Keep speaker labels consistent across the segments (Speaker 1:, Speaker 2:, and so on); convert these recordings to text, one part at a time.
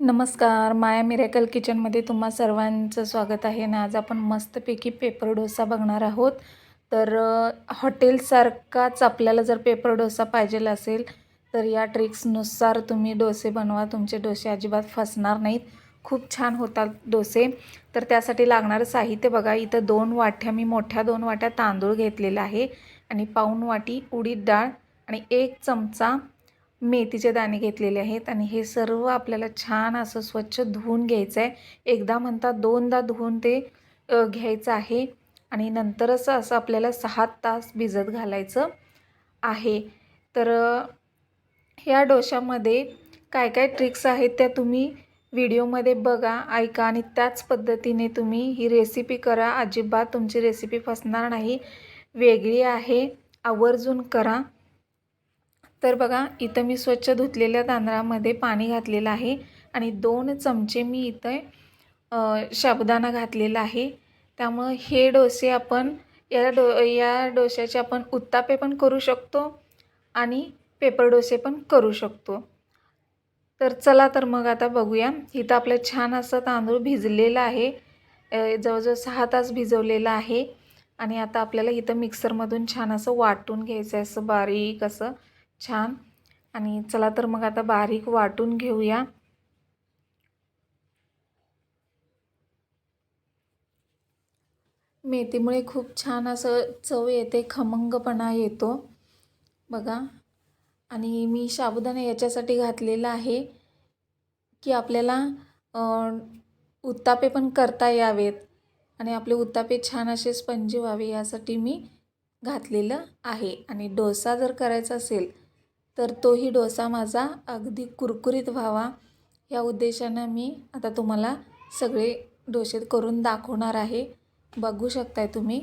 Speaker 1: नमस्कार, माया मिरॅकल किचनमध्ये तुम्हा सर्वांचं स्वागत आहे ना. आज आपण मस्तपैकी पेपर डोसा बघणार आहोत. तर हॉटेलसारखाच आपल्याला जर पेपर डोसा पाहिजे असेल तर या ट्रिक्सनुसार तुम्ही डोसे बनवा. तुमचे डोसे अजिबात फसणार नाहीत. खूप छान होतात डोसे. तर त्यासाठी लागणारं साहित्य बघा. इथं 2 वाट्या मी मोठ्या 2 वाट्या तांदूळ घेतलेला आहे आणि पाऊण वाटी उडीद डाळ आणि 1 चमचा मेथीचे दाणे घेतलेले आहेत आणि हे सर्व आपल्याला छान असं स्वच्छ धुवून घ्यायचं आहे. एकदा म्हणतात दोनदा धुवून ते घ्यायचं आहे आणि नंतरच असं आपल्याला 6 तास भिजत घालायचं आहे. तर ह्या डोशामध्ये काय काय ट्रिक्स आहेत त्या तुम्ही व्हिडिओमध्ये बघा, ऐका आणि त्याच पद्धतीने तुम्ही ही रेसिपी करा. अजिबात तुमची रेसिपी फसणार नाही. वेगळी आहे, आवर्जून करा. तर बघा, इथं मी स्वच्छ धुतलेल्या तांदळामध्ये पाणी घातलेलं आहे आणि 2 चमचे मी इथं साबुदाणा घातलेला आहे. त्यामुळे हे डोसे आपण या डोश्याचे आपण उत्तापे पण करू शकतो आणि पेपर डोसे पण करू शकतो. तर चला तर मग आता बघूया. इथं आपलं छान असं तांदूळ भिजलेलं आहे. जवळजवळ 6 तास भिजवलेलं आहे आणि आता आपल्याला इथं मिक्सरमधून छान असं वाटून घ्यायचं आहे, असं बारीक असं छान. आणि चला तर मग आता बारीक वाटून घेऊया. मेथीमुळे खूप छान असं चव येते, खमंगपणा येतो बघा. आणि मी साबुदाणा याच्यासाठी घातलेला आहे की आपल्याला उत्तापे पण करता यावेत आणि आपले उत्तापे छान असे स्पंजी व्हावे यासाठी मी घातलेलं आहे. आणि डोसा जर करायचा असेल तर तोही डोसा माझा अगदी कुरकुरीत व्हावा या उद्देशानं मी आता तुम्हाला सगळे डोसे करून दाखवणार आहे. बघू शकताय तुम्ही.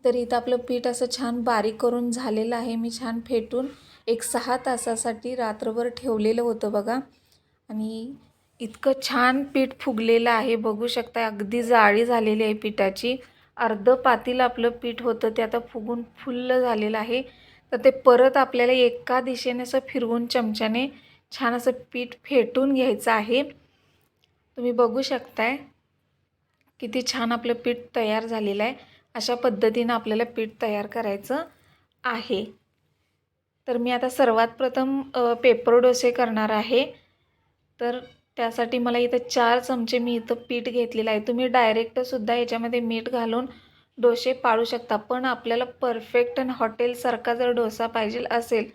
Speaker 1: तर इथं आपलं पीठ असं छान बारीक करून झालेलं आहे. मी छान फेटून एक 6 तासासाठी रात्रभर ठेवलेलं होतं बघा. आणि इतकं छान पीठ फुगलेलं आहे, बघू शकता. अगदी जाळी झालेली आहे पिठाची. अर्धं पातील आपलं पीठ होतं ते आता फुगून फुल्ल झालेलं आहे. तर ते परत आपल्याला एका दिशेने असं फिरवून चमच्याने छान असं पीठ फेटून घ्यायचं आहे. तुम्ही बघू शकताय किती छान आपलं पीठ तयार झालेलं आहे. अशा पद्धतीनं आपल्याला पीठ तयार करायचं आहे. तर मी आता सर्वात प्रथम पेपर डोसे करणार आहे. तर त्यासाठी मला इथं 4 चमचे मी इथं पीठ घेतलेलं आहे. तुम्ही डायरेक्टसुद्धा याच्यामध्ये मीठ घालून डोसे पाडू शकता. पण आपल्याला परफेक्ट आणि हॉटेलसारखा जर डोसा पाहिजे असेल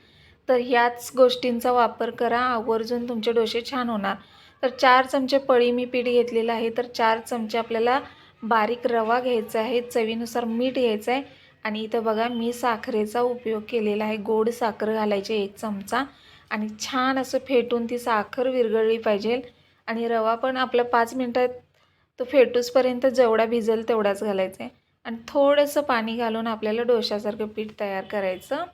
Speaker 1: तर ह्याच गोष्टींचा वापर करा. आवर्जून तुमचे डोसे छान होणार. तर 4 चमचे पळी मी पीठ घेतलेलं आहे. तर 4 चमचे आपल्याला बारीक रवा घ्यायचा आहे. चवीनुसार मीठ घ्यायचं आहे. आणि इथं बघा, मी साखरेचा उपयोग केलेला आहे. गोड साखर घालायची 1 चमचा आणि छान असं फेटून ती साखर विरघळली पाहिजे. आणि रवा पण आपला 5 मिनटात तो फेटूसपर्यंत जेवढा भिजेल तेवढाच घालायचा आहे. आणि थोडंसं पाणी घालून आपल्याला डोशासारखं पीठ तयार करायचं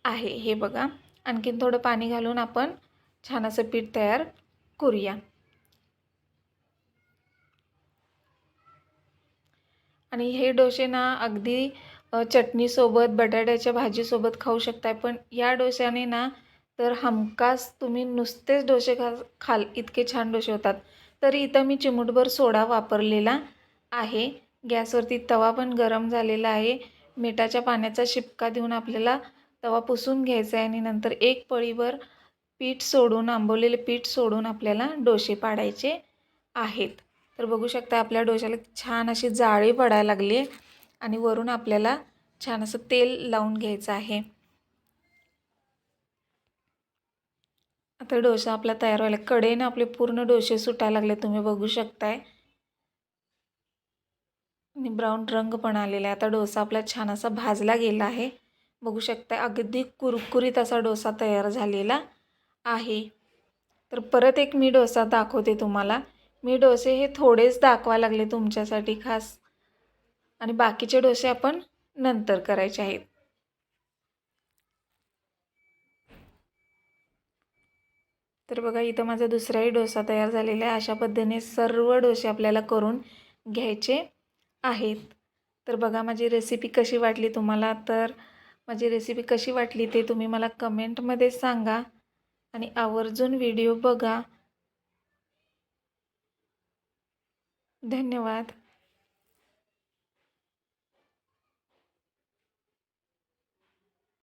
Speaker 1: आहे. हे बघा, आणखीन थोडं पाणी घालून आपण छान असं पीठ तयार करूया. आणि हे डोसे ना अगदी चटणीसोबत, बटाट्याच्या भाजीसोबत खाऊ शकताय. पण या डोश्याने ना तर हमखास तुम्ही नुसतेच डोसे खाल इतके छान डोसे होतात. तरी इथं मी चिमूटभर सोडा वापरलेला आहे. गॅसवरती तवा पण गरम झालेला आहे. मिठाच्या पाण्याचा शिपका देऊन आपल्याला तवा पुसून घ्यायचा आहे आणि नंतर एक पळीवर पीठ सोडून, आंबवलेले पीठ सोडून आपल्याला डोसे पाडायचे आहेत. तर बघू शकता आपल्या डोश्याला छान अशी जाळी पडायला लागली आहे आणि वरून आपल्याला छान असं तेल लावून घ्यायचं आहे. आता डोसा आपला तयार व्हायला कडेनं आपले पूर्ण डोसे सुटायला लागले, तुम्ही बघू शकताय. आणि ब्राऊन रंग पण आलेला आहे. आता डोसा आपला छान असा भाजला गेला आहे. बघू शकताय अगदी कुरकुरीत असा डोसा तयार झालेला आहे. तर परत एक मी डोसा दाखवते तुम्हाला. मी डोसे हे थोडेच दाखवायला लागले तुमच्यासाठी खास आणि बाकीचे डोसे आपण नंतर करायचे आहेत. तर बघा, इथं माझा दुसराही डोसा तयार झालेला आहे. अशा पद्धतीने सर्व डोसे आपल्याला करून घ्यायचे आहेत. तर बघा, माझी रेसिपी कशी वाटली तुम्हाला. तर माझी रेसिपी कशी वाटली ते तुम्ही मला कमेंटमध्ये सांगा आणि आवर्जून व्हिडिओ बघा. धन्यवाद.